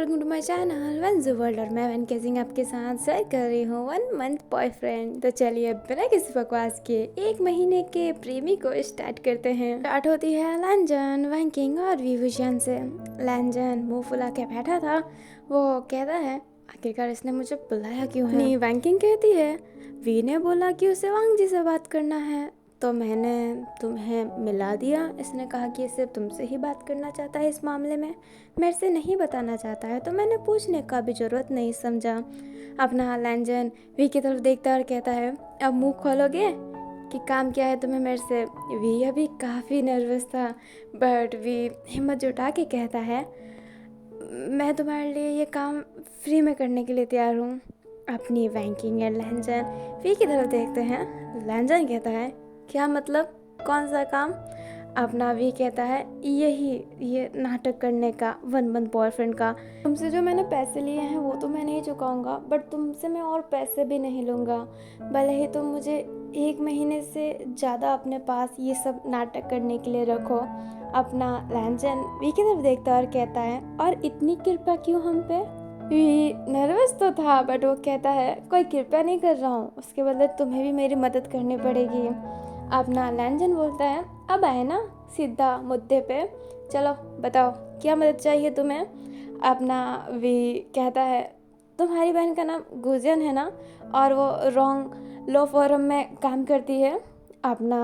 Welcome to my channel one zoo world. और मैं one केजिंग आपके साथ शेयर कर रही हूँ 1 मंथ बॉयफ्रेंड। तो चलिए बिना किसी बकवास के 1 महीने के प्रेमी को स्टार्ट करते हैं। स्टार्ट होती है लैंजन, वैंकिंग और विभूषण से। लैंजन मुंह फुला के बैठा था। वो कहता है आखिरकार इसने मुझे बुलाया क्यों है। नहीं, वैंकिंग कहती है वी ने बोला कि उसे वांग जी से बात करना है तो मैंने तुम्हें मिला दिया। इसने कहा कि सिर्फ तुमसे ही बात करना चाहता है इस मामले में, मेरे से नहीं बताना चाहता है, तो मैंने पूछने का भी ज़रूरत नहीं समझा। अपना लैंजन वी की तरफ देखता और कहता है अब मुंह खोलोगे कि काम क्या है तुम्हें मेरे से। वी अभी काफ़ी नर्वस था बट वी हिम्मत जुटा के कहता है मैं तुम्हारे लिए ये काम फ्री में करने के लिए तैयार हूँ। अपनी वैंकिंग एंड लैंजन वी की तरफ देखते हैं। लैंजन कहता है क्या मतलब, कौन सा काम। अपना वी कहता है ये नाटक करने का 1 मंथ बॉयफ्रेंड का। तुमसे जो मैंने पैसे लिए हैं वो तो मैं नहीं चुकाऊंगा बट तुमसे मैं और पैसे भी नहीं लूँगा, भले ही तुम मुझे 1 महीने से ज़्यादा अपने पास ये सब नाटक करने के लिए रखो। अपना लैंजन वी की तरफ देखता और कहता है और इतनी कृपा क्यों हम पे। वी नर्वस तो था बट वो कहता है कोई कृपया नहीं कर रहा हूँ, उसके बदले तुम्हें भी मेरी मदद करनी पड़ेगी। अपना लैंजन बोलता है अब आए ना सीधा मुद्दे पे, चलो बताओ क्या मदद चाहिए तुम्हें। अपना वी कहता है तुम्हारी बहन का नाम गुजन है ना और वो रॉन्ग लॉ फॉरम में काम करती है। अपना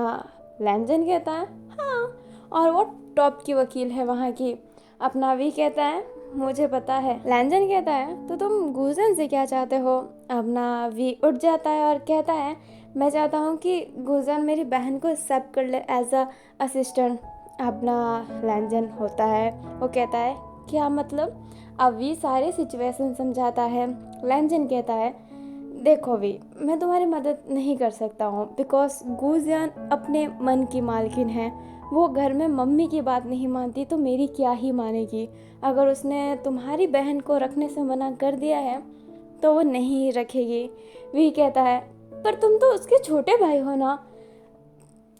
लैंजन कहता है हाँ, और वो टॉप की वकील है वहाँ की। अपना वी कहता है मुझे पता है। लैंजन कहता है तो तुम गुजन से क्या चाहते हो। अपना वी उठ जाता है और कहता है मैं चाहता हूँ कि गुजन मेरी बहन को एक्सेप्ट कर ले एज अ असिस्टेंट। अपना लैंजन होता है, वो कहता है क्या मतलब। अब वी सारी सिचुएशन समझाता है। लैंजन कहता है देखो वी मैं तुम्हारी मदद नहीं कर सकता हूँ बिकॉज गुजन अपने मन की मालकिन है। वो घर में मम्मी की बात नहीं मानती तो मेरी क्या ही मानेगी। अगर उसने तुम्हारी बहन को रखने से मना कर दिया है तो वो नहीं रखेगी। वी कहता है पर तुम तो उसके छोटे भाई हो ना,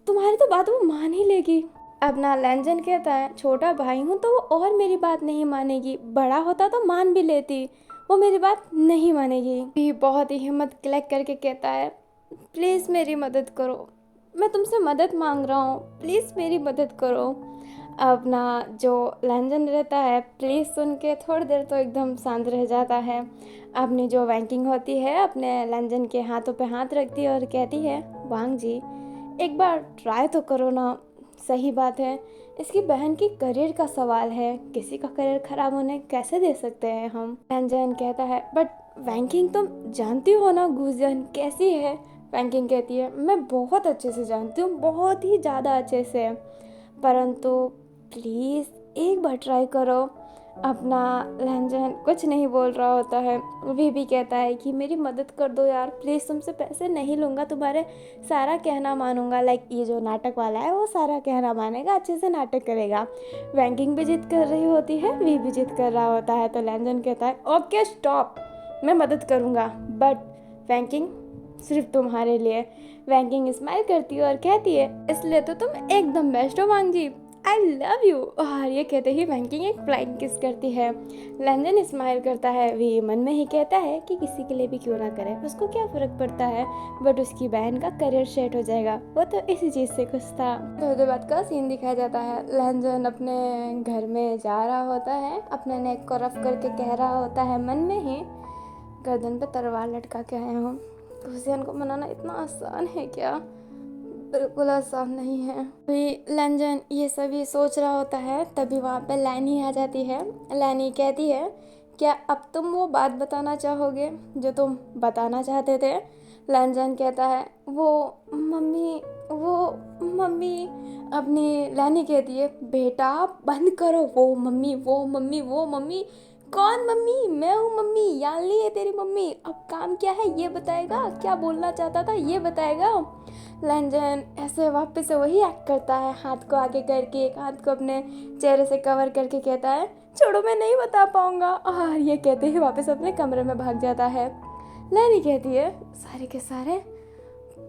तुम्हारी तो बात वो मान ही लेगी। अपना लैंजन कहता है छोटा भाई हूँ तो वो और मेरी बात नहीं मानेगी, बड़ा होता तो मान भी लेती, वो मेरी बात नहीं मानेगी। वी बहुत ही हिम्मत कलेक्ट करके कहता है प्लीज़ मेरी मदद करो, मैं तुमसे मदद मांग रहा हूँ, प्लीज़ मेरी मदद करो। अपना जो लैंजन रहता है प्लीज़ सुन के थोड़ी देर तो एकदम शांत रह जाता है। अपनी जो वैंकिंग होती है अपने लैंजन के हाथों पे हाथ रखती है और कहती है वांग जी एक बार ट्राई तो करो ना। सही बात है, इसकी बहन की करियर का सवाल है, किसी का करियर खराब होने कैसे दे सकते हैं हम। लैंजन कहता है बट वैंकिंग तुम जानती हो ना गुजन कैसी है। वैंकिंग कहती है मैं बहुत अच्छे से जानती हूँ, बहुत ही ज़्यादा अच्छे से, परंतु प्लीज़ एक बार ट्राई करो। अपना लैंजन कुछ नहीं बोल रहा होता है। वी भी कहता है कि मेरी मदद कर दो यार प्लीज़, तुमसे पैसे नहीं लूँगा, तुम्हारे सारा कहना मानूंगा। लाइक ये जो नाटक वाला है वो सारा कहना मानेगा, अच्छे से नाटक करेगा। वैंकिंग भी जिद कर रही होती है, वी भी जिद कर रहा होता है। तो लैंजन कहता है ओके स्टॉप, मैं मदद करूँगा बट वैंकिंग सिर्फ तुम्हारे लिए। वैंकिंग स्माइल करती है और कहती है इसलिए तो तुम एकदम बेस्ट हो वांग जी, आई लव यू। और ये कहते ही वैंकिंग एक फ्लाइंग किस करती है। लैंजन स्माइल करता है, वी मन में ही कहता है कि किसी के लिए भी क्यों ना करे, उसको क्या फ़र्क पड़ता है, बट उसकी बहन का करियर सेट हो जाएगा, वो तो इसी चीज़ से खुश था। तो उसके बाद का सीन दिखाया जाता है, लैंजन अपने घर में जा रहा होता है, अपने नेक को रफ करके कह रहा होता है मन में ही गर्दन पे तलवार लटका के आया हूँ। हुसैन को मनाना इतना आसान है क्या, बिल्कुल आसान नहीं है। अभी लैंजन ये सभी सोच रहा होता है तभी वहाँ पे लैनी आ जाती है। लैनी कहती है क्या अब तुम वो बात बताना चाहोगे जो तुम बताना चाहते थे। लैंजन कहता है वो मम्मी। अपनी लैनी कहती है बेटा बंद करो, वो मम्मी वो मम्मी वो मम्मी, कौन मम्मी, मैं हूँ मम्मी, यानी है तेरी मम्मी, अब काम क्या है ये बताएगा, क्या बोलना चाहता था ये बताएगा। लैंजन ऐसे वापस से वही एक्ट करता है, हाथ को आगे करके एक हाथ को अपने चेहरे से कवर करके कहता है छोड़ो मैं नहीं बता पाऊंगा, और ये कहते ही वापस अपने कमरे में भाग जाता है। लैनी कहती है सारे के सारे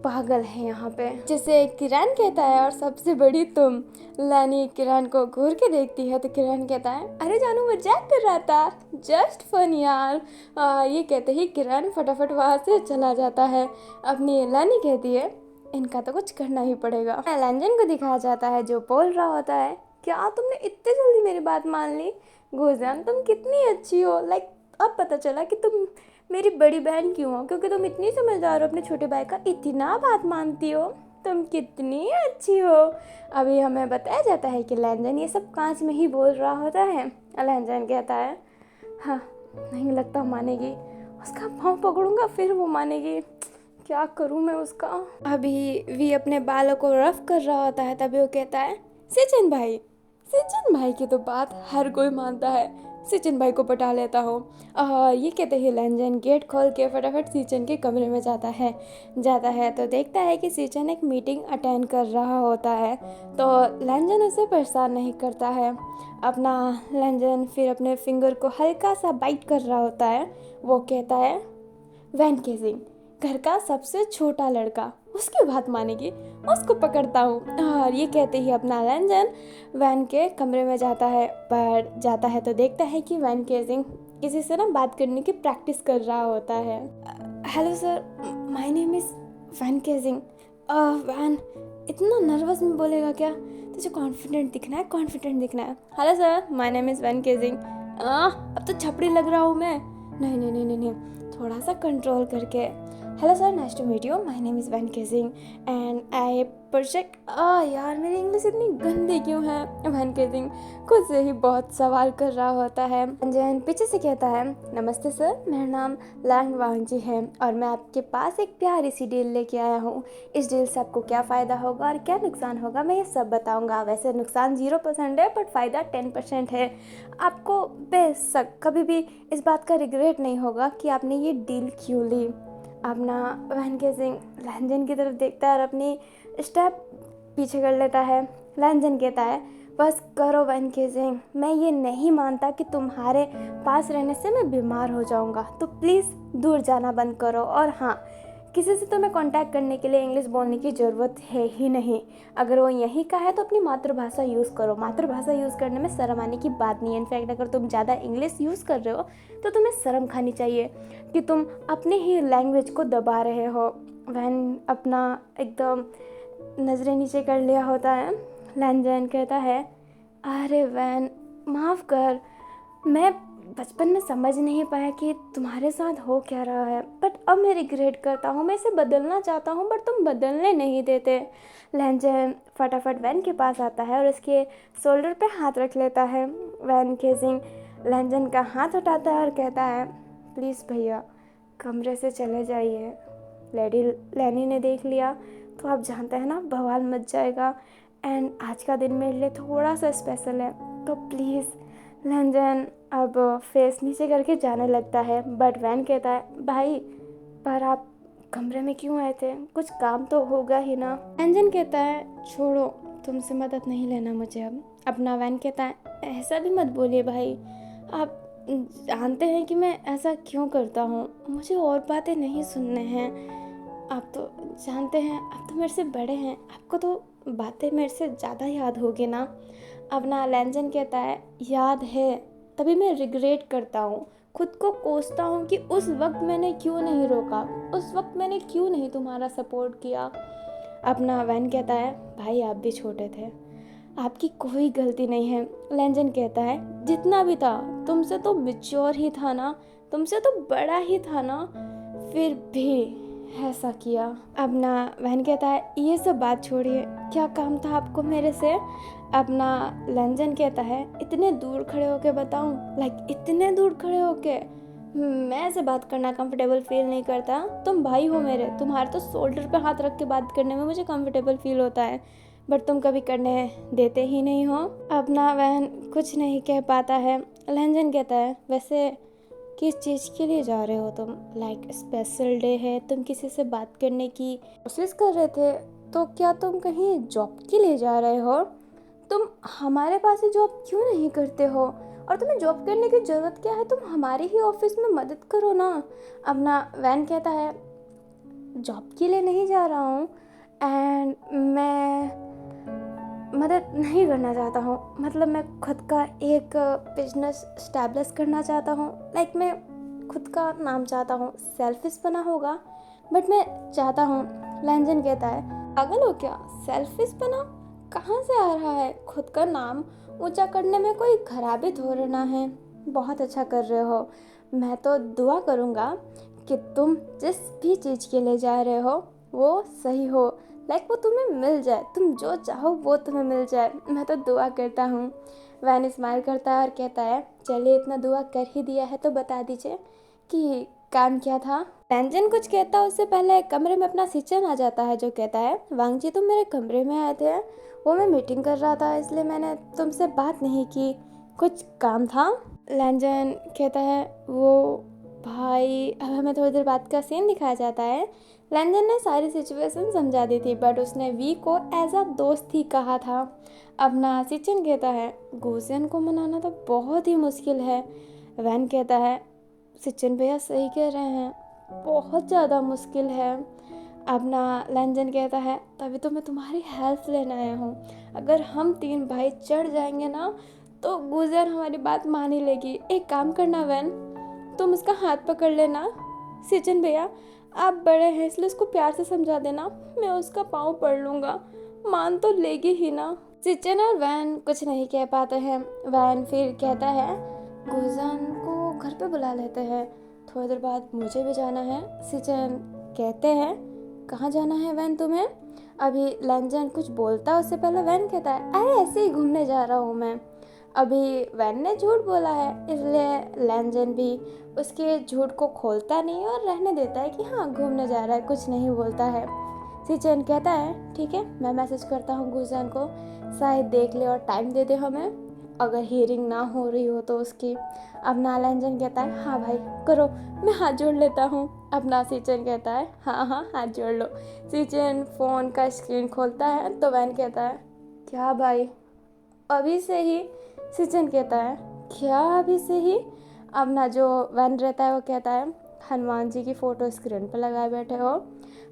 पागल है यहाँ पे, जिसे किरण कहता है और सबसे बड़ी तुम। लैनी किरण को घूर के देखती है तो किरण कहता है अरे जानू मजाक कर रहा था, जस्ट फन यार। ये कहते ही किरण फटाफट वहाँ से चला जाता है। अपनी लैनी कहती है इनका तो कुछ करना ही पड़ेगा। लैंजन को दिखाया जाता है जो बोल रहा होता है क्या तुमने इतने जल्दी मेरी बात मान ली? गुजरान तुम कितनी अच्छी हो, लाइक अब पता चला कि तुम मेरी बड़ी बहन क्यों हो, क्योंकि तुम इतनी समझदार हो, अपने छोटे भाई का इतना बात मानती हो, तुम कितनी अच्छी हो। अभी हमें बताया जाता है कि लैंजन ये सब कांच में ही बोल रहा होता है। लैंजन कहता है हाँ नहीं लगता मानेगी, उसका पाँव पकड़ूंगा फिर वो मानेगी, क्या करूँ मैं उसका। अभी वी अपने बालों को रफ कर रहा होता है तभी वो कहता है सचिन भाई की तो बात हर कोई मानता है, सचिन भाई को पटा लेता हो। ये कहते ही लैंजन गेट खोल के फटाफट सचिन के कमरे में जाता है तो देखता है कि सचिन एक मीटिंग अटेंड कर रहा होता है। तो लैंजन उसे परेशान नहीं करता है। अपना लैंजन फिर अपने फिंगर को हल्का सा बाइट कर रहा होता है। वो कहता है वैन केजिंग घर का सबसे छोटा लड़का, उसकी बात मानेगी, उसको पकड़ता हूँ। और ये कहते ही अपना लैंजन वैन के कमरे में जाता है तो देखता है कि वैन केजिंग किसी से ना बात करने की प्रैक्टिस कर रहा होता है। Hello sir, my name is Van Kejing. Van इतना नर्वस में बोलेगा क्या? तुझे कॉन्फिडेंट दिखना है। Hello sir, my name is Van Kejing. अब तो छपड़ी लग रहा हूँ मैं। नहीं, थोड़ा सा कंट्रोल करके। Hello sir, nice to meet you, my name is Van Kejing and I project. यार मेरी इंग्लिश इतनी गंदी क्यों है? वैन केजिंग खुद से ही बहुत सवाल कर रहा होता है। जैन पीछे से कहता है नमस्ते सर, मेरा नाम लैंग वांगजी है और मैं आपके पास एक प्यारी सी डील लेके आया हूँ। इस डील से आपको क्या फ़ायदा होगा और क्या नुकसान होगा मैं ये सब बताऊँगा। वैसे नुकसान 0% है बट फ़ायदा 10% है। आपको बेशक कभी भी इस बात का रिग्रेट नहीं होगा कि आपने ये डील क्यों ली। अपना वैन केजिंग लैंजन की तरफ देखता है और अपनी स्टेप पीछे कर लेता है। लैंजन कहता है बस करो वैन केजिंग, मैं ये नहीं मानता कि तुम्हारे पास रहने से मैं बीमार हो जाऊंगा, तो प्लीज़ दूर जाना बंद करो। और हाँ, किसी से तुम्हें कांटेक्ट करने के लिए इंग्लिश बोलने की ज़रूरत है ही नहीं। अगर वो यहीं का है तो अपनी मातृभाषा यूज़ करो। मातृभाषा यूज़ करने में शर्म आने की बात नहीं है। इनफैक्ट अगर तुम ज़्यादा इंग्लिश यूज़ कर रहे हो तो तुम्हें शर्म खानी चाहिए कि तुम अपने ही लैंग्वेज को दबा रहे हो। वैन अपना एकदम नज़रें नीचे कर लिया होता है। लैंजन कहता है अरे वैन माफ़ कर, मैं बचपन में समझ नहीं पाया कि तुम्हारे साथ हो क्या रहा है, बट अब मैं रिग्रेट करता हूँ, मैं इसे बदलना चाहता हूँ बट तुम बदलने नहीं देते। लैंजन फटाफट वैन के पास आता है और उसके शोल्डर पे हाथ रख लेता है। वैन केजिंग लैंजन का हाथ उठाता है और कहता है प्लीज़ भैया कमरे से चले जाइए, लैनी ने देख लिया तो आप जानते हैं ना बवाल मच जाएगा एंड आज का दिन मेरे लिए थोड़ा सा स्पेशल है, तो प्लीज़। लैंजन अब फेस नीचे करके जाने लगता है बट वैन कहता है भाई पर आप कमरे में क्यों आए थे, कुछ काम तो होगा ही ना। लैंजन कहता है छोड़ो, तुमसे मदद नहीं लेना मुझे अब। अपना वैन कहता है ऐसा भी मत बोलिए भाई, आप जानते हैं कि मैं ऐसा क्यों करता हूँ, मुझे और बातें नहीं सुनने हैं। आप तो जानते हैं, आप तो मेरे से बड़े हैं, आपको तो बातें मेरे से ज़्यादा याद होगी ना। अपना लैंजन कहता है याद है, तभी मैं रिग्रेट करता हूँ, खुद को कोसता हूँ कि उस वक्त मैंने क्यों नहीं रोका, उस वक्त मैंने क्यों नहीं तुम्हारा सपोर्ट किया। अपना वैन कहता है भाई आप भी छोटे थे, आपकी कोई गलती नहीं है। लैंजन कहता है जितना भी था तुमसे तो मैच्योर ही था ना, तुमसे तो बड़ा ही था ना, फिर भी ऐसा किया। अपना वैन कहता है ये सब बात छोड़िए, क्या काम था आपको मेरे से। अपना लैंजन कहता है इतने दूर खड़े होके बताऊं, लाइक इतने दूर खड़े होके मैं ऐसे बात करना कंफर्टेबल फील नहीं करता। तुम भाई हो मेरे, तुम्हारे तो शोल्डर पे हाथ रख के बात करने में मुझे कंफर्टेबल फील होता है, बट तुम कभी करने देते ही नहीं हो। अपना वैन कुछ नहीं कह पाता है। लैंजन कहता है वैसे किस चीज़ के लिए जा रहे हो तुम, लाइक स्पेशल डे है, तुम किसी से बात करने की कोशिश कर रहे थे, तो क्या तुम कहीं जॉब के लिए जा रहे हो? तुम हमारे पास ही जॉब क्यों नहीं करते हो, और तुम्हें जॉब करने की ज़रूरत क्या है, तुम हमारे ही ऑफिस में मदद करो ना। अपना वैन कहता है जॉब के लिए नहीं जा रहा हूँ एंड मैं मदद नहीं करना चाहता हूँ। मतलब मैं खुद का एक बिजनेस स्टैब्लिश करना चाहता हूँ। लाइक मैं खुद का नाम चाहता हूँ। सेल्फिश बना होगा बट मैं चाहता हूँ। लैंजन कहता है पागल हो क्या, सेल्फिश बना कहाँ से आ रहा है? खुद का नाम ऊंचा करने में कोई खराबी थोड़ी ना है। बहुत अच्छा कर रहे हो। मैं तो दुआ करूँगा कि तुम जिस भी चीज़ के लिए जा रहे हो वो सही हो। लाइक वो तुम्हें मिल जाए, तुम जो चाहो वो तुम्हें मिल जाए। मैं तो दुआ करता हूँ। वैन स्माइल करता है और कहता है चलिए इतना दुआ कर ही दिया है तो बता दीजिए कि काम क्या था। लैंजन कुछ कहता उससे पहले कमरे में अपना सिचन आ जाता है जो कहता है वांग जी तुम मेरे कमरे में आए थे, वो मैं मीटिंग कर रहा था इसलिए मैंने तुमसे बात नहीं की, कुछ काम था। लैंजन कहता है वो भाई, अब हमें थोड़ी देर बाद का सीन दिखाया जाता है। लैंजन ने सारी सिचुएशन समझा दी थी बट उसने वी को एज अ दोस्त ही कहा था। अब ना सिचन कहता है गुजियन को मनाना तो बहुत ही मुश्किल है। वैन कहता है सिचन भैया सही कह रहे हैं, बहुत ज़्यादा मुश्किल है। अब ना लैंजन कहता है तभी तो मैं तुम्हारी हेल्प लेने आया हूँ। अगर हम 3 भाई चढ़ जाएंगे ना तो गुजियन हमारी बात मान ही लेगी। एक काम करना वैन, तुम उसका हाथ पकड़ लेना। सिचन भैया आप बड़े हैं इसलिए उसको प्यार से समझा देना, मैं उसका पाँव पड़ लूँगा, मान तो लेगी ही ना। सिचन और वैन कुछ नहीं कह पाते हैं। वैन फिर कहता है गुजन को घर पे बुला लेते हैं, थोड़ी देर बाद मुझे भी जाना है। सिचन कहते हैं कहाँ जाना है वैन तुम्हें? अभी लैंजन कुछ बोलता उससे पहले वैन कहता है अरे ऐसे ही घूमने जा रहा हूँ मैं। अभी वैन ने झूठ बोला है इसलिए लैंजन भी उसके झूठ को खोलता नहीं और रहने देता है कि हाँ घूमने जा रहा है, कुछ नहीं बोलता है। सिचन कहता है ठीक है मैं मैसेज करता हूँ गुजन को, शायद देख ले और टाइम दे दे हमें, अगर हियरिंग ना हो रही हो तो उसकी। अपना लैंजन कहता है हाँ भाई करो, मैं हाथ जोड़ लेता हूँ। अपना सिचन कहता है हाँ हाँ हाथ जोड़ लो। सिचन फ़ोन का स्क्रीन खोलता है तो वैन कहता है क्या भाई अभी से ही? सिचन कहता है क्या अभी से ही? अब ना जो वैन रहता है वो कहता है हनुमान जी की फ़ोटो स्क्रीन पर लगाए बैठे हो।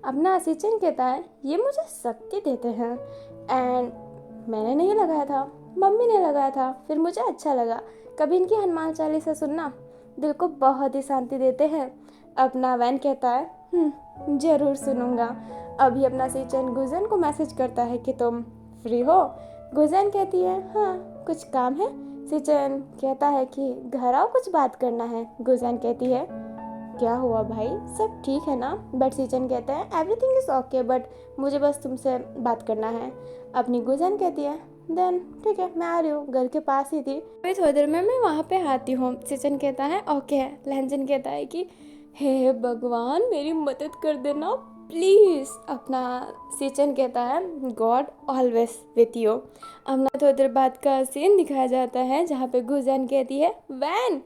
अब ना सिचन कहता है ये मुझे शक्ति देते हैं एंड मैंने नहीं लगाया था, मम्मी ने लगाया था, फिर मुझे अच्छा लगा। कभी इनकी हनुमान चालीसा सुनना, दिल को बहुत ही शांति देते हैं। अपना वैन कहता है ज़रूर सुनूंगा। अभी अपना सिचन गुजन को मैसेज करता है कि तुम फ्री हो? गुजन कहती है हाँ कुछ काम है। सिचन कहता है कि घर आओ कुछ बात करना है। गुजन कहती है क्या हुआ भाई, सब ठीक है ना? बट सिचन कहते हैं एवरीथिंग इज़ ओके बट मुझे बस तुमसे बात करना है। अपनी गुजन कहती है देन ठीक है मैं आ रही हूँ, घर के पास ही थी, अभी थोड़ी देर में मैं वहाँ पे आती हूँ। सिचन कहता है ओके। लैंजन कहता है कि हे भगवान मेरी मदद कर देना प्लीज़। अपना सिचन कहता है गॉड ऑलवेज विथ यू। अब ना थोड़ी देर बाद का सीन दिखाया जाता है जहाँ पे गुजन कहती है वैन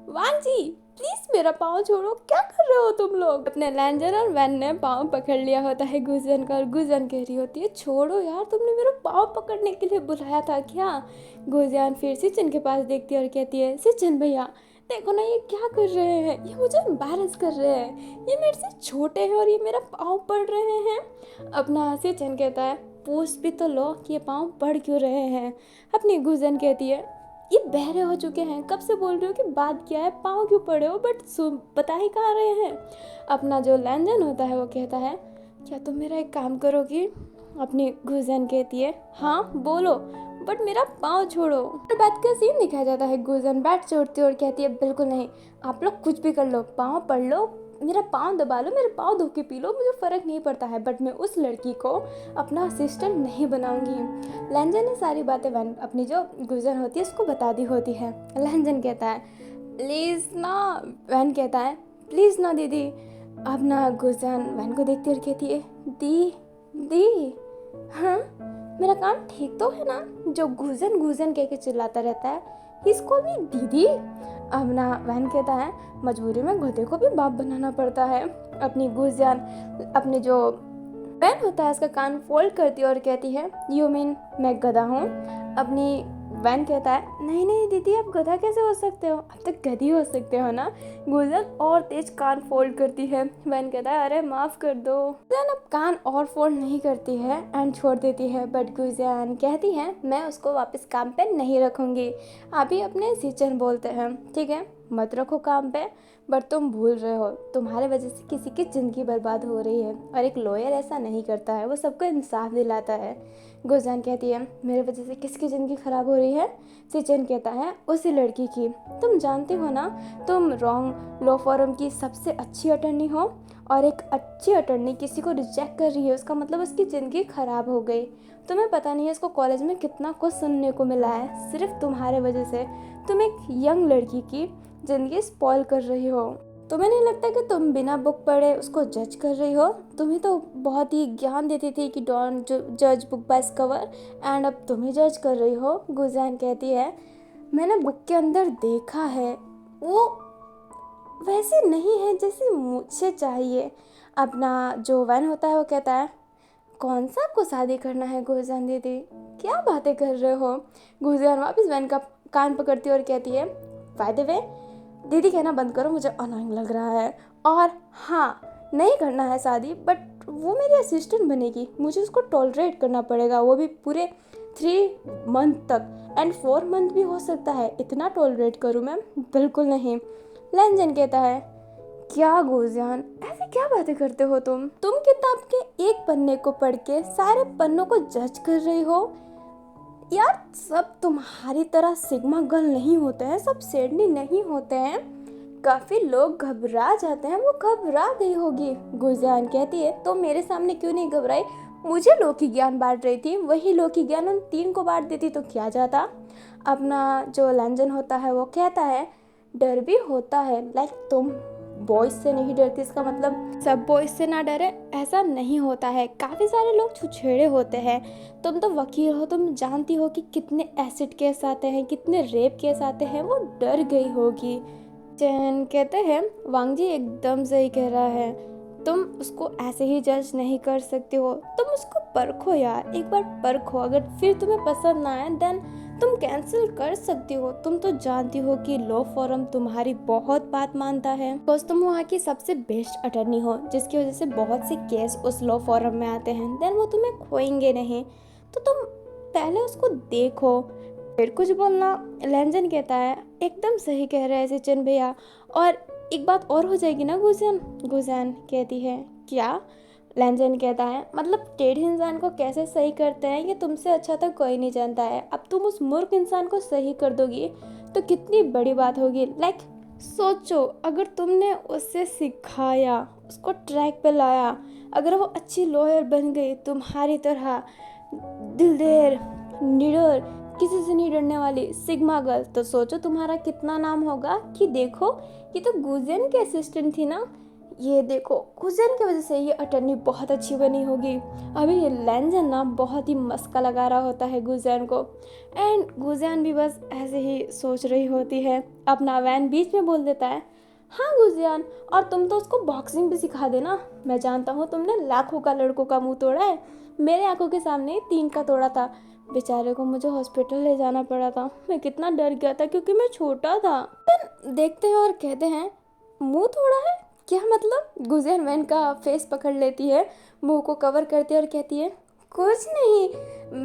वांग जी प्लीज मेरा पाँव छोड़ो, क्या कर रहे हो तुम लोग? अपने लैंजन और वैन ने पाँव पकड़ लिया होता है गुजन का और गुजन कह रही होती है छोड़ो यार, तुमने मेरा पाँव पकड़ने के लिए बुलाया था क्या? गुजन फिर सिचन के पास देखती है और कहती है सिचन भैया देखो ना ये क्या कर रहे हैं, ये मुझे एम्बैरस कर रहे हैं, ये मेरे से छोटे हैं और ये मेरा पाँव पड़ रहे हैं। अपना सिचन कहता है पूछ भी तो लो कि ये पाँव पड़ क्यों रहे हैं। अपनी गुजन कहती है ये बहरे हो चुके हैं, कब से बोल रहे हो कि बात क्या है, पाँव क्यों पड़े हो, बट बता ही कहाँ रहे हैं। अपना जो लैंजन होता है वो कहता है क्या तुम मेरा एक काम करोगी? अपनी गुजन कहती है हाँ बोलो बट मेरा पाँव छोड़ो। और बात का सीन दिखाया जाता है गुजन बैट छोड़ती है और कहती है बिल्कुल नहीं, आप लोग कुछ भी कर लो, पाँव पड़ लो, मेरा पाँव दबा लो, मेरे पाँव धो के पी लो, मुझे फ़र्क नहीं पड़ता है बट मैं उस लड़की को अपना असिस्टेंट नहीं बनाऊंगी। लैंजन ने सारी बातें वैन अपनी जो गुजन होती है उसको बता दी होती है। लैंजन कहता है प्लीज़ ना। वैन कहता है प्लीज़ ना दीदी। अब ना गुजन वैन को देखती और कहती है दी दी हाँ मेरा काम ठीक तो है ना? जो गुजन गुजन कह के चिल्लाता रहता है इसको भी दीदी। अब ना वैन कहता है मजबूरी में गधे को भी बाप बनाना पड़ता है। अपनी गुजन अपने जो वैन होता है उसका कान फोल्ड करती है और कहती है यू मीन मैं गधा हूँ? अपनी वैन कहता है नहीं नहीं दीदी आप गधा कैसे हो सकते हो, अब तक गधी हो सकते हो ना। गुजन और तेज कान फोल्ड करती है। वैन कहता है अरे माफ कर दो। गुजन अब कान और फोल्ड नहीं करती है एंड छोड़ देती है, बट गुजन कहती है मैं उसको वापस काम पे नहीं रखूंगी। अभी अपने सिचन बोलते हैं ठीक है मत रखो काम पे, बट तुम भूल रहे हो तुम्हारे वजह से किसी की ज़िंदगी बर्बाद हो रही है और एक लॉयर ऐसा नहीं करता है, वो सबको इंसाफ दिलाता है। गुजन कहती है मेरे वजह से किसकी ज़िंदगी ख़राब हो रही है। सिचन कहता है उसी लड़की की, तुम जानती हो ना तुम रॉन्ग लॉ फॉर्म की सबसे अच्छी अटर्नी हो और एक अच्छी अटर्नी किसी को रिजेक्ट कर रही है उसका मतलब उसकी ज़िंदगी ख़राब हो गई। तुम्हें पता नहीं है इसको कॉलेज में कितना कुछ सुनने को मिला है, सिर्फ तुम्हारे वजह से तुम एक यंग लड़की की ज़िंदगी स्पॉइल कर रही हो। तुम्हें नहीं लगता कि तुम बिना बुक पढ़े उसको जज कर रही हो, तुम्हें तो बहुत ही ज्ञान देती थी कि डोंट जज book by its cover and अब तुम ही जज कर रही हो। गुजैन कहती है मैंने बुक के अंदर देखा है वो वैसी नहीं है जैसी मुझे चाहिए। अपना जो वैन होता है वो कहता है कौन सा आपको शादी करना है गुजैन दीदी, क्या बातें कर रहे हो। गुजैन वापस वैन का कान पकड़ती है और कहती है बाय द वे दीदी कहना बंद करो मुझे अनोइंग लग रहा है, और हाँ नहीं करना है शादी बट वो मेरी असिस्टेंट बनेगी, मुझे उसको टॉलरेट करना पड़ेगा वो भी पूरे 3 मंथ तक एंड 4 मंथ भी हो सकता है, इतना टॉलरेट करूँ मैं, बिल्कुल नहीं। लैंजन कहता है क्या गुजैन ऐसे क्या बातें करते हो तुम किताब के एक पन्ने को पढ़ के सारे पन्नों को जज कर रही हो यार, सब तुम्हारी तरह सिग्मा गर्ल नहीं होते हैं, सब सेडनी नहीं होते हैं, काफी लोग घबरा जाते हैं, वो घबरा गई होगी। गुजैन कहती है तो मेरे सामने क्यों नहीं घबराई, मुझे लौकी ज्ञान बांट रही थी, वही लौकी ज्ञान उन 3 को बांट देती तो क्या जाता। अपना जो लैंजन होता है वो कहता है डर भी होता है, लाइक तुम बॉयज से नहीं डरती इसका मतलब सब बॉयज से ना डरे ऐसा नहीं होता है, काफ़ी सारे लोग छुछेड़े होते हैं, तुम तो वकील हो, तुम जानती हो कि कितने एसिड केस आते हैं, कितने रेप केस आते हैं, वो डर गई होगी। चैन कहते हैं वांग जी एकदम सही कह रहा है, तुम उसको ऐसे ही जज नहीं कर सकते हो, तुम उसको परखो यार, एक बार परखो, अगर फिर तुम्हें पसंद ना आए देन तुम कैंसिल कर सकती हो। तुम तो जानती हो कि लॉ फॉर्म तुम्हारी बहुत बात मानता है, बिकॉज तुम वहाँ की सबसे बेस्ट अटर्नी हो जिसकी वजह से बहुत से केस उस लॉ फॉर्म में आते हैं, देन वो तुम्हें खोएंगे नहीं, तो तुम पहले उसको देखो फिर कुछ बोलना। लैंजन कहता है एकदम सही कह रहे हैं सचिन भैया, और एक बात और हो जाएगी ना गुजैन। गुजैन कहती है क्या। लैंजन कहता है मतलब टेढ़े इंसान को कैसे सही करते हैं ये तुमसे अच्छा तो कोई नहीं जानता है, अब तुम उस मूर्ख इंसान को सही कर दोगी तो कितनी बड़ी बात होगी। लाइक सोचो अगर तुमने उससे सिखाया, उसको ट्रैक पे लाया, अगर वो अच्छी लॉयर बन गई तुम्हारी तरह दिलदार निडर किसी से नहीं डरने वाली सिग्मा गर्ल, तो सोचो तुम्हारा कितना नाम होगा कि देखो ये तो गुजैन की असिस्टेंट थी ना, ये देखो गुजैन की वजह से ये अटर्नी बहुत अच्छी बनी होगी। अभी ये लैंजन ना बहुत ही मस्का लगा रहा होता है गुजैन को, एंड गुजैन भी बस ऐसे ही सोच रही होती है। अपना वैन बीच में बोल देता है हाँ गुजैन, और तुम तो उसको बॉक्सिंग भी सिखा देना, मैं जानता हूँ तुमने लाखों का लड़कों का मुंह तोड़ा है, मेरे आंखों के सामने 3 का तोड़ा था, बेचारे को मुझे हॉस्पिटल ले जाना पड़ा था, मैं कितना डर गया था क्योंकि मैं छोटा था। फिर देखते हैं और कहते हैं मुंह थोड़ा है क्या मतलब। गुजैन वैन का फेस पकड़ लेती है, मुंह को कवर करती है और कहती है कुछ नहीं,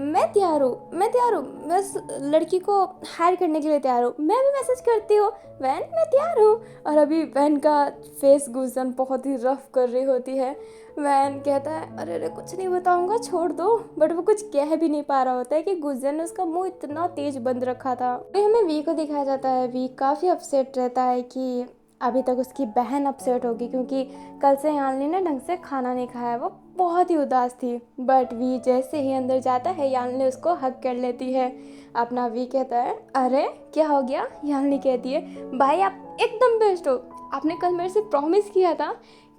मैं तैयार हूँ, मैं तैयार हूँ, बस लड़की को हायर करने के लिए तैयार हूँ, मैं भी मैसेज करती हूँ वैन मैं तैयार हूँ। और अभी वैन का फेस गुजैन बहुत ही रफ कर रही होती है। वैन कहता है अरे अरे कुछ नहीं बताऊंगा छोड़ दो, बट वो कुछ कह भी नहीं पा रहा होता है कि गुजैन ने उसका मुंह इतना तेज बंद रखा था। तो हमें वी को दिखाया जाता है, वी काफ़ी अपसेट रहता है कि अभी तक उसकी बहन अपसेट होगी क्योंकि कल से यान्नी ने ढंग से खाना नहीं खाया, वो बहुत ही उदास थी। बट वी जैसे ही अंदर जाता है यान्नी उसको हक कर लेती है। अपना वी कहता है अरे क्या हो गया। यान्नी कहती है भाई आप एकदम बेस्ट हो, आपने कल मेरे से प्रॉमिस किया था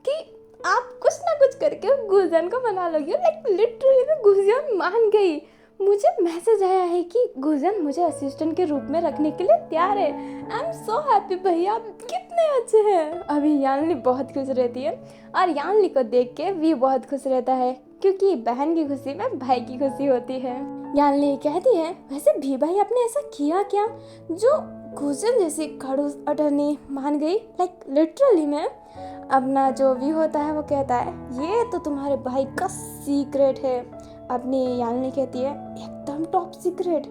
कि आप कुछ ना कुछ करके गुजैन को मना लोगे, लाइक लिटरली में गुजैन मान गई। मुझे मैसेज आया है कि गुजैन मुझे असिस्टेंट के रूप में रखने के लिए तैयार है। आई एम सो हैप्पी भैया, आप कितने अच्छे हैं। अभी यान्नी बहुत खुश रहती है और यान्नी को देख के वी बहुत खुश रहता है। क्योंकि बहन की खुशी में भाई की खुशी होती है। यानली कहती है, वैसे भी भाई आपने ऐसा किया क्या जो गुजन जैसी खड़ूस अटर्नी मान गई? लाइक लिटरली में। अपना जो वी होता है वो कहता है, ये तो तुम्हारे भाई का सीक्रेट है। अपनी यानली कहती है, एकदम टॉप सीक्रेट।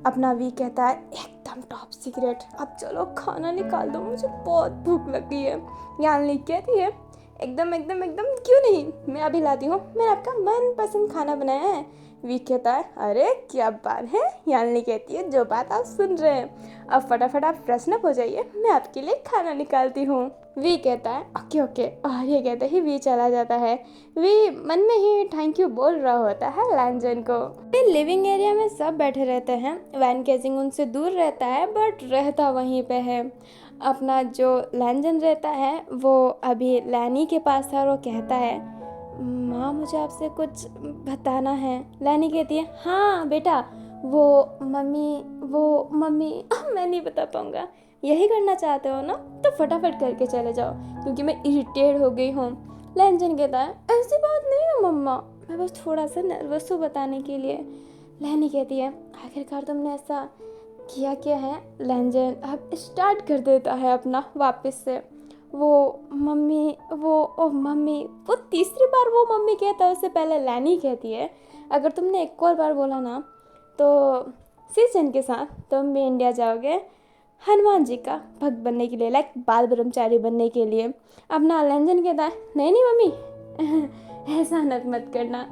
अपना वी कहता है, एकदम टॉप सीक्रेट। अब चलो खाना निकाल दो, मुझे बहुत भूख लगी है। यानली कहती है, एकदम एकदम एकदम क्यों नहीं, मैं अभी लाती हूँ, मैंने आपका मनपसंद खाना बनाया है। वी कहता है, अरे क्या बात है। यानली कहती है, जो बात आप सुन रहे हैं, अब फटाफट आप फ्रेशन अप हो जाइए, मैं आपके लिए खाना निकालती हूँ। वी कहता है, ओके ओके, और ये कहते ही वी चला जाता है। वी मन में ही थैंक यू बोल रहा होता है लैंजन को। लिविंग एरिया में सब बैठे रहते हैं। वैन केसिंग उनसे दूर रहता है बट रहता वहीं पे है। अपना जो लैंजन रहता है वो अभी लैनी के पास था और वो कहता है, माँ मुझे आपसे कुछ बताना है। लैनी कहती है, हाँ बेटा, वो मम्मी मैं नहीं बता पाऊँगा। यही करना चाहते हो ना, तो फटाफट करके चले जाओ क्योंकि मैं इरिटेट हो गई हूँ। लैंजन कहता है, ऐसी बात नहीं है मम्मा, मैं बस थोड़ा सा नर्वस हूँ बताने के लिए। लैनी कहती है, आखिरकार तुमने ऐसा किया क्या है? लैंजन अब स्टार्ट कर देता है अपना वापस से। मम्मी वो तीसरी बार वो मम्मी कहता है, उससे पहले लैनी कहती है, अगर तुमने एक और बार बोला ना तो सीजन के साथ तुम भी इंडिया जाओगे हनुमान जी का भक्त बनने के लिए, लाइक बाल ब्रह्मचारी बनने के लिए। अपना लैंजन कहता है, नहीं नहीं मम्मी ऐसा मत करना,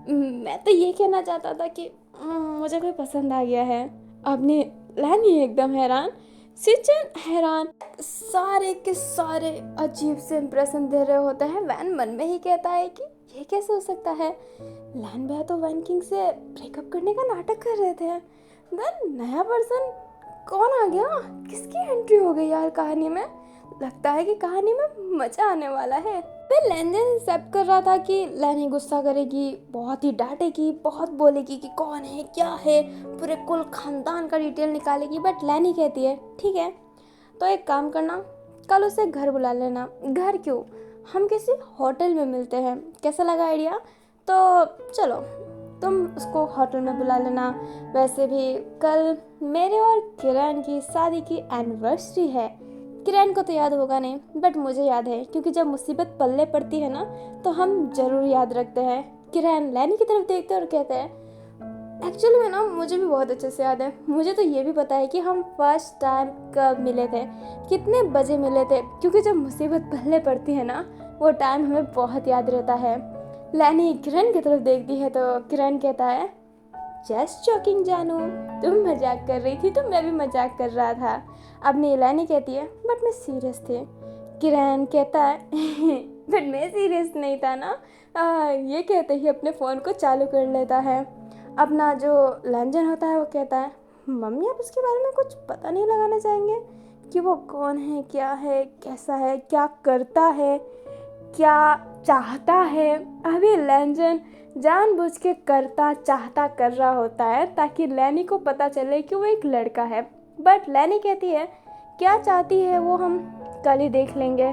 मैं तो ये कहना चाहता था कि मुझे कोई पसंद आ गया है। अपनी लैनी एकदम हैरान, सिचन हैरान, सारे के सारे अजीब से इंप्रेशन दे रहे होते हैं। वैन मन में ही कहता है कि ये कैसे हो सकता है, लैन भैया तो वैन किंग से ब्रेकअप करने का नाटक कर रहे थे। देन नया पर्सन कौन आ गया, किसकी एंट्री हो गई यार कहानी में? लगता है कि कहानी में मजा आने वाला है। मैं लैंजन एक्सेप्ट कर रहा था कि लैनी गुस्सा करेगी, बहुत ही डांटेगी, बहुत बोलेगी कि कौन है क्या है, पूरे कुल खानदान का डिटेल निकालेगी। बट लैनी कहती है, ठीक है तो एक काम करना, कल उसे घर बुला लेना। घर क्यों, हम किसी होटल में मिलते हैं, कैसा लगा आइडिया? तो चलो तुम उसको होटल में बुला लेना। वैसे भी कल मेरे और किरण की शादी की एनिवर्सरी है। किरण को तो याद होगा नहीं बट मुझे याद है, क्योंकि जब मुसीबत पल्ले पड़ती है ना तो हम जरूर याद रखते हैं। किरण लैनी की तरफ देखते और कहते हैं, एक्चुअली में ना मुझे भी बहुत अच्छे से याद है, मुझे तो ये भी पता है कि हम फर्स्ट टाइम कब मिले थे, कितने बजे मिले थे, क्योंकि जब मुसीबत पल्ले पड़ती है ना वो टाइम हमें बहुत याद रहता है। लैनी किरण की तरफ देखती है तो किरण कहता है, जस्ट जॉकिंग जानू, तुम मजाक कर रही थी तो मैं भी मजाक कर रहा था। अपनी लैनी कहती है, बट मैं सीरियस थी। किरण कहता है, बट मैं सीरियस नहीं था ना। ये कहते ही अपने फ़ोन को चालू कर लेता है। अपना जो लैंजन होता है वो कहता है, मम्मी आप उसके बारे में कुछ पता नहीं लगाना चाहेंगे कि वो कौन है, क्या है, कैसा है, क्या करता है, क्या चाहता है? अभी लैंजन जानबूझ के करता चाहता कर रहा होता है ताकि लैनी को पता चले कि वो एक लड़का है। बट लैनी कहती है, क्या चाहती है वो हम कल ही देख लेंगे,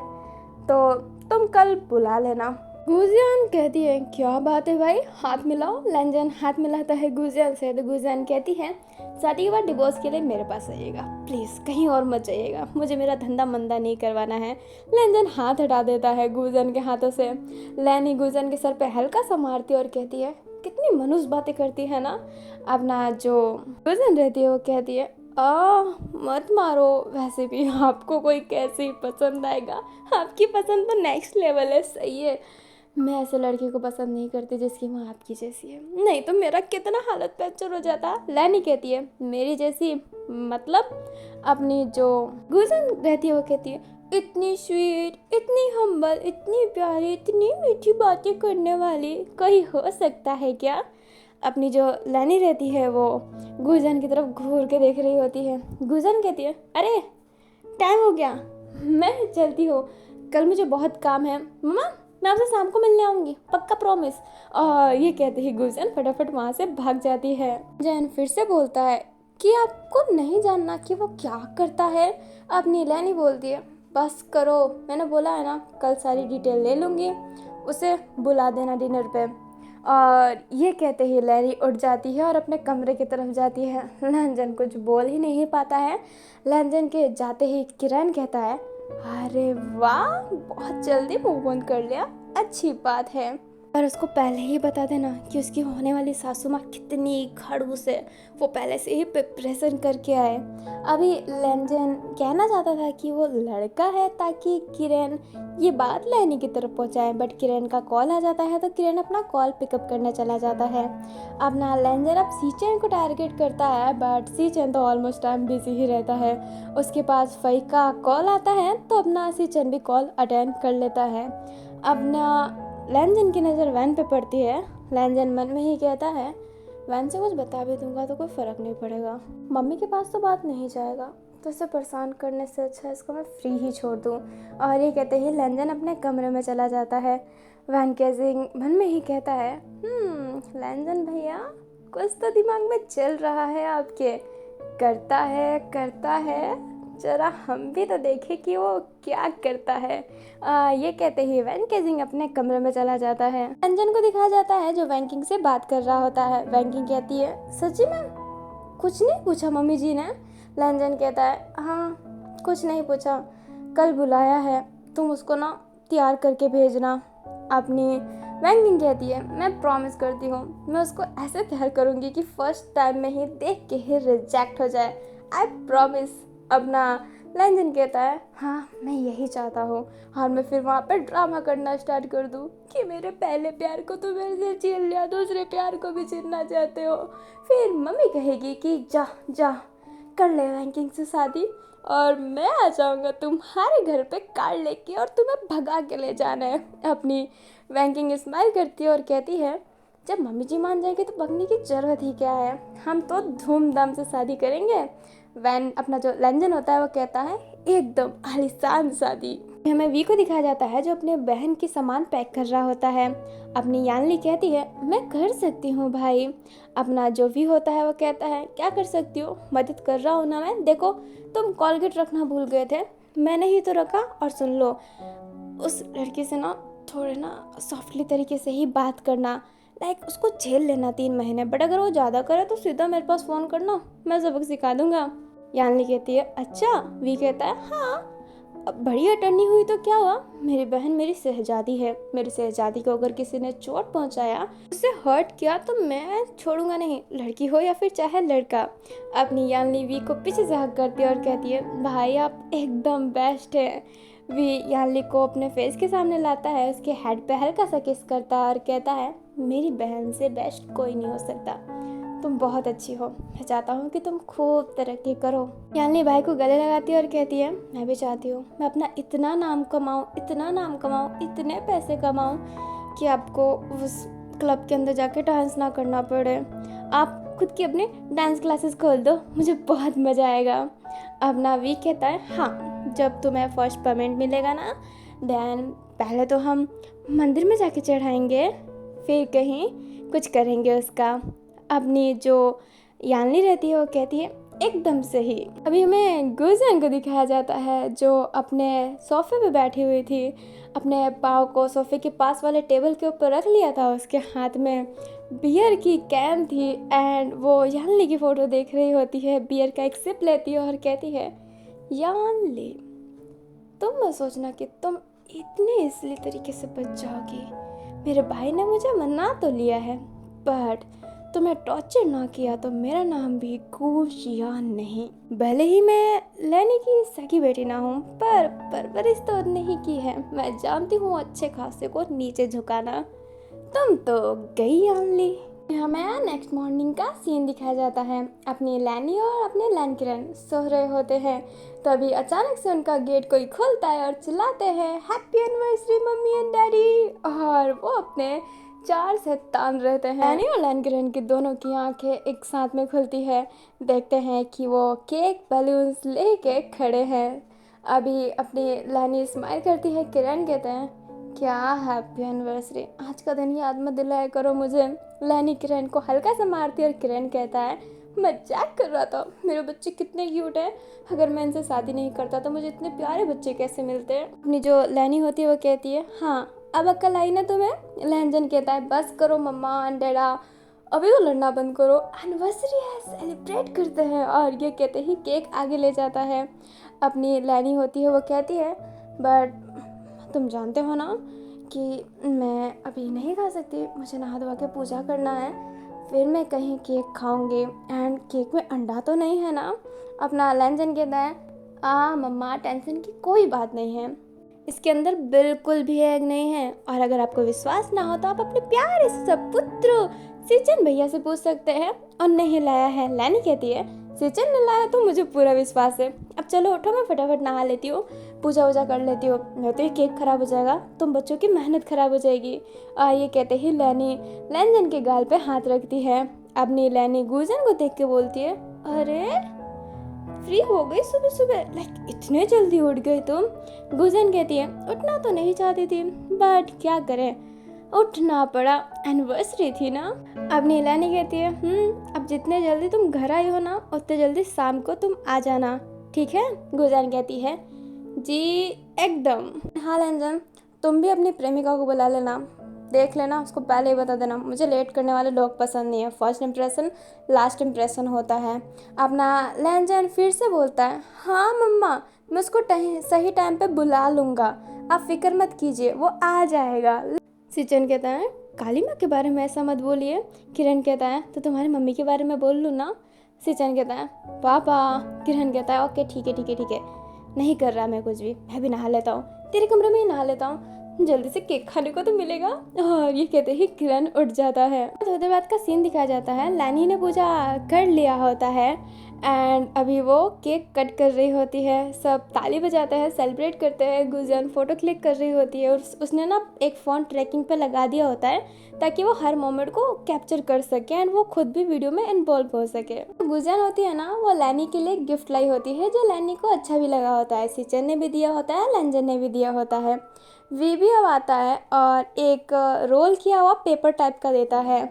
तो तुम कल बुला लेना। गुजियान कहती है, क्या बात है भाई, हाथ मिलाओ। लैंजन हाथ मिलाता है गुजियान से, तो गुजियान कहती है, शादी के बाद डिवोर्स के लिए मेरे पास आइएगा प्लीज़, कहीं और मत जाइएगा, मुझे मेरा धंधा मंदा नहीं करवाना है। लैंजन हाथ हटा देता है गुजियान के हाथों से। लैनी गुजियान के सर पे हल्का सा मारती है और कहती है, कितनी मनुष्य बातें करती है ना। अपना जो गुजियान रहती है वो कहती है, मत मारो, वैसे भी आपको कोई कैसे ही पसंद आएगा, आपकी पसंद तो नेक्स्ट लेवल है। सही है, मैं ऐसे लड़के को पसंद नहीं करती जिसकी माँ आपकी जैसी है, नहीं तो मेरा कितना हालत पैंचर हो जाता। लैनी कहती है, मेरी जैसी मतलब? अपनी जो गुजन रहती है वो कहती है, इतनी स्वीट, इतनी हम्बल, इतनी प्यारी, इतनी मीठी बातें करने वाली कोई हो सकता है क्या? अपनी जो लैनी रहती है वो गुजन की तरफ घूर के देख रही होती है। गुजन कहती है, अरे टाइम हो गया, मैं चलती हूँ, कल मुझे बहुत काम है। मम्मा मैं आपसे शाम को मिलने आऊँगी, पक्का प्रॉमिस। ये कहते ही गुजन फटाफट वहाँ से भाग जाती है। जैन फिर से बोलता है कि आपको नहीं जानना कि वो क्या करता है। अपनी लैनी बोलती है, बस करो, मैंने बोला है ना कल सारी डिटेल ले लूँगी, उसे बुला देना डिनर पे। और ये कहते ही लैनी उठ जाती है और अपने कमरे की तरफ जाती है। लैंजन कुछ बोल ही नहीं पाता है। लैंजन के जाते ही किरण कहता है, अरे वाह, बहुत जल्दी मूव ऑन कर लिया, अच्छी बात है। पर उसको पहले ही बता देना कि उसकी होने वाली सासू माँ कितनी खड़ूस है, वो पहले से ही प्रिपरेशन करके आए। अभी लैंजन कहना चाहता था कि वो लड़का है ताकि किरण ये बात लैनी की तरफ पहुंचाए, बट किरण का कॉल आ जाता है तो किरण अपना कॉल पिकअप करने चला जाता है। अब ना लैंजन अब सीचेन को टारगेट करता है, बट सीचेन तो ऑलमोस्ट टाइम बिजी ही रहता है। उसके पास फई का कॉल आता है तो अपना सीचेन भी कॉल अटेंड कर लेता है। अपना लैंजन की नज़र वैन पे पड़ती है। लैंजन मन में ही कहता है, वैन से कुछ बता भी दूंगा तो कोई फ़र्क नहीं पड़ेगा, मम्मी के पास तो बात नहीं जाएगा, तो इसे परेशान करने से अच्छा इसको मैं फ्री ही छोड़ दूँ। और ये कहते ही लैंजन अपने कमरे में चला जाता है। वैन केजिंग मन में ही कहता है, लैंजन भैया कुछ तो दिमाग में चल रहा है आपके, करता है, जरा हम भी तो देखें कि वो क्या करता है। ये कहते ही वैन केजिंग अपने कमरे में चला जाता है। अंजन को दिखाया जाता है जो वैंकिंग से बात कर रहा होता है। वैंकिंग कहती है, सच्ची में कुछ नहीं पूछा मम्मी जी ने? लैंजन कहता है, हाँ कुछ नहीं पूछा, कल बुलाया है, तुम उसको ना तैयार करके भेजना अपनी। वैंकिंग कहती है, मैं प्रॉमिस करती हूँ मैं उसको ऐसे तैयार करूँगी कि फर्स्ट टाइम में ही देख के ही रिजेक्ट हो जाए, आई प्रॉमिस। अपना लैंजन कहता है, हाँ मैं यही चाहता हूँ, और मैं फिर वहाँ पर ड्रामा करना स्टार्ट कर दूँ कि मेरे पहले प्यार को तो मेरे से छीन लिया, दूसरे प्यार को भी छीनना चाहते हो। फिर मम्मी कहेगी कि जा जा कर ले वैंकिंग से शादी, और मैं आ जाऊँगा तुम्हारे घर पे कार लेके और तुम्हें भगा के ले जाना है। अपनी वैंकिंग स्माइल करती है और कहती है, जब मम्मी जी मान जाएंगे तो भगने की ज़रूरत ही क्या है, हम तो धूमधाम से शादी करेंगे। वैन अपना जो लैंजन होता है वो कहता है, एकदम आलीशान शादी। हमें वी को दिखाया जाता है जो अपने बहन की सामान पैक कर रहा होता है। अपनी यानली कहती है, मैं कर सकती हूँ भाई। अपना जो वी होता है वो कहता है, क्या कर सकती हो, मदद कर रहा हूँ ना मैं, देखो तुम कॉलगेट रखना भूल गए थे, मैंने ही तो रखा। और सुन लो, उस लड़की से ना थोड़े ना सॉफ्टली तरीके से ही बात करना, लाइक उसको झेल लेना 3 महीने, बट अगर वो ज़्यादा करे तो सीधा मेरे पास फ़ोन करना, मैं सबक सिखा दूंगा। यानली कहती है, अच्छा। वी कहता है, हाँ अब बड़ी अटर्नी हुई तो क्या हुआ, मेरी बहन मेरी शहजादी है, मेरी शहजादी को अगर किसी ने चोट पहुंचाया, उसे हर्ट किया तो मैं छोड़ूंगा नहीं, लड़की हो या फिर चाहे लड़का। अपनी यानली वी को पीछे से हक करती है और कहती है, भाई आप एकदम बेस्ट है। वी यानली को अपने फेस के सामने लाता है, उसके हेड पे हल्का सा किस करता है और कहता है, मेरी बहन से बेस्ट कोई नहीं हो सकता, तुम बहुत अच्छी हो, मैं चाहता हूँ कि तुम खूब तरक्की करो। यानी भाई को गले लगाती है और कहती है, मैं भी चाहती हूँ मैं अपना इतना नाम कमाऊँ, इतने पैसे कमाऊँ कि आपको उस क्लब के अंदर जाके डांस ना करना पड़े, आप खुद की अपने डांस क्लासेस खोल दो, मुझे बहुत मज़ा आएगा। अब ना वी कहता है, हाँ जब तुम्हें फर्स्ट पेमेंट मिलेगा ना, देन पहले तो हम मंदिर में जाके चढ़ाएंगे, फिर कहीं कुछ करेंगे उसका। अपनी जो यानली रहती है वो कहती है, एकदम सही। अभी हमें गुजन को दिखाया जाता है जो अपने सोफे पे बैठी हुई थी, अपने पाँव को सोफे के पास वाले टेबल के ऊपर रख लिया था, उसके हाथ में बियर की कैन थी एंड वो यानली की फ़ोटो देख रही होती है, बियर का एक सिप लेती है और कहती है, यानली तुम मत सोचना कि तुम इतने इसलिए तरीके से बच जाओगी, मेरे भाई ने मुझे मना तो लिया है, बट तुम्हें टॉर्चर ना किया तो मेरा नाम भी गुजियान नहीं। भले ही मैं लैनी की सगी बेटी ना हूँ, पर परवरिश तो नहीं की है, मैं जानती हूँ अच्छे खासे को नीचे झुकाना। तुम तो गई यानली। हमें नेक्स्ट मॉर्निंग का सीन दिखाया जाता है। अपनी लैनी और अपने लैनकिरन सो रहे होते हैं, तभी अचानक से उनका गेट कोई खोलता है और चिल्लाते हैं, happy anniversary mummy and daddy, और वो अपने 4 से तान रहते हैं। लैनी और लैनकिरन की दोनों की आंखें एक साथ में खुलती है, देखते हैं कि वो केक बैलून्स लेके खड़े हैं। अभी अपनी लैनी स्माइल करती है, किरण कहते हैं, क्या हैप्पी एनिवर्सरी, आज का दिन याद मत दिलाया करो मुझे। लैनी किरण को हल्का सा मारती है और किरण कहता है, मजाक कर रहा था, मेरे बच्चे कितने क्यूट हैं, अगर मैं इनसे शादी नहीं करता तो मुझे इतने प्यारे बच्चे कैसे मिलते हैं। अपनी जो लैनी होती है वो कहती है, हाँ अब अक्ल आई ना तुम्हें? लहंजन कहता है बस करो मम्मा एंड डैडा, अभी तो लड़ना बंद करो, एनिवर्सरी है, सेलिब्रेट करते हैं। और ये कहते ही केक आगे ले जाता है। अपनी लैनी होती है, वो कहती है बट तुम जानते हो ना कि मैं अभी नहीं खा सकती, मुझे नहा धोवा के पूजा करना है, फिर मैं कहीं केक खाऊंगी एंड केक में अंडा तो नहीं है ना। अपना लहंजन कहता है मम्मा टेंशन की कोई बात नहीं है, इसके अंदर बिल्कुल भी एग नहीं है। और अगर आपको विश्वास ना हो तो आप अपने प्यारे से सपुत्र सिचन भैया से पूछ सकते हैं। और नहीं लाया है, लैनी कहती है सिचन ने लाया तो मुझे पूरा विश्वास है। अब चलो उठो, मैं फटाफट नहा लेती हूँ, पूजा वूजा कर लेती हूँ, नहीं तो ये केक खराब हो जाएगा, तुम बच्चों की मेहनत खराब हो जाएगी। ये कहते ही लैनी लैंजन के गाल पे हाथ रखती है। अपनी लैनी गुजन को देख के बोलती है अरे फ्री हो गई सुबह सुबह, लाइक इतने जल्दी उठ गई तुम। गुजन कहती है उठना तो नहीं चाहती थी बट क्या करें, उठना पड़ा, एनिवर्सरी थी ना। अब नीलानी कहती है अब जितने जल्दी तुम घर आई हो ना उतने जल्दी शाम को तुम आ जाना, ठीक है? गुजान कहती है जी एकदम। हाँ लंजन, तुम भी अपनी प्रेमिका को बुला लेना, देख लेना, उसको पहले ही बता देना, मुझे लेट करने वाले लोग पसंद नहीं है, फर्स्ट इम्प्रेशन लास्ट इम्प्रेशन होता है। अपना लंजन फिर से बोलता है हाँ मम्मा, मैं उसको सही टाइम पे बुला लूँगा, आप फिक्र मत कीजिए, वो आ जाएगा। सिचन कहता है काली माँ के बारे में ऐसा मत बोलिए। किरण कहता है तो तुम्हारी मम्मी के बारे में बोल लूँ ना। सिचन कहता है पापा। किरण कहता है ओके ठीक है ठीक है ठीक है, नहीं कर रहा मैं कुछ भी, मैं भी नहा लेता हूँ, तेरे कमरे में ही नहा लेता हूँ, जल्दी से केक खाने को तो मिलेगा। और ये कहते ही किरण उठ जाता है। थोड़ी देर बाद का सीन दिखाया जाता है, लैनी ने पूजा कर लिया होता है एंड अभी वो केक कट कर रही होती है, सब ताली बजाते हैं, सेलिब्रेट करते हैं, गुजन फोटो क्लिक कर रही होती है और उसने ना एक फ़ोन ट्रैकिंग पे लगा दिया होता है ताकि वो हर मोमेंट को कैप्चर कर सके एंड वो खुद भी वीडियो में इन्वॉल्व हो सके। गुजन होती है ना, वो लैनी के लिए गिफ्ट लाई होती है जो लैनी को अच्छा भी लगा होता है, सिचन ने भी दिया होता है, लंजन ने भी दिया होता है। वी भी अब आता है और एक रोल किया हुआ पेपर टाइप का देता है।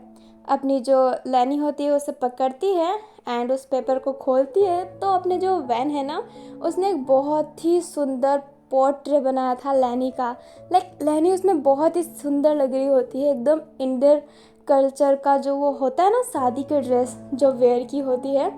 अपनी जो लैनी होती है उसे पकड़ती है एंड उस पेपर को खोलती है तो अपने जो वैन है ना, उसने एक बहुत ही सुंदर पोर्ट्रेट बनाया था लैनी का। लाइक लैनी उसमें बहुत ही सुंदर लग रही होती है, एकदम इंडियन कल्चर का जो वो होता है ना शादी के ड्रेस जो वेयर की होती है,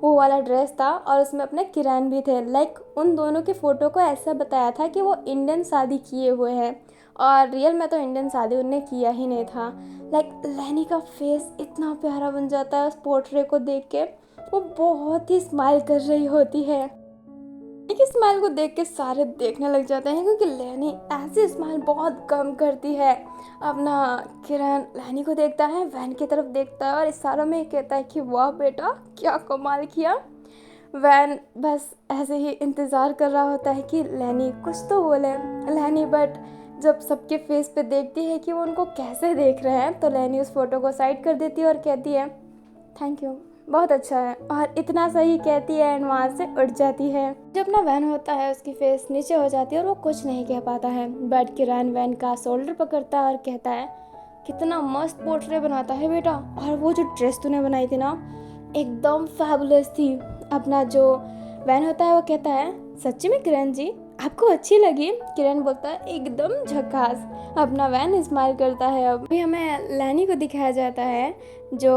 वो वाला ड्रेस था। और उसमें अपने किरण भी थे। लाइक उन दोनों के फ़ोटो को ऐसा बताया था कि वो इंडियन शादी किए हुए हैं और रियल में तो इंडियन शादी उनने किया ही नहीं था। लाइक लैनी का फेस इतना प्यारा बन जाता है उस पोर्ट्रेट को देख के, वो बहुत ही स्माइल कर रही होती है। लैनी की स्माइल को देख के सारे देखने लग जाते हैं क्योंकि लैनी ऐसी स्माइल बहुत कम करती है। अपना किरण लैनी को देखता है, वैन की तरफ देखता है और इशारों में कहता है कि वाह बेटा क्या कमाल किया। वैन बस ऐसे ही इंतज़ार कर रहा होता है कि लैनी कुछ तो बोले। लैनी बट जब सबके फेस पे देखती है कि वो उनको कैसे देख रहे हैं तो लैनी उस फोटो को साइड कर देती है और कहती है थैंक यू, बहुत अच्छा है, और इतना सही कहती है एंड वहाँ से उठ जाती है। जब अपना वैन होता है उसकी फेस नीचे हो जाती है और वो कुछ नहीं कह पाता है बट किरण वैन का शोल्डर पकड़ता है और कहता है कितना मस्त पोर्ट्रेट बनाता है बेटा, और वो जो ड्रेस तूने बनाई थी ना एकदम फैबुलस थी। अपना जो वैन होता है वो कहता है सच्ची में किरण जी आपको अच्छी लगी? किरण बोलता है एकदम झकास। अपना वैन स्माइल करता है। अभी हमें लैनी को दिखाया जाता है जो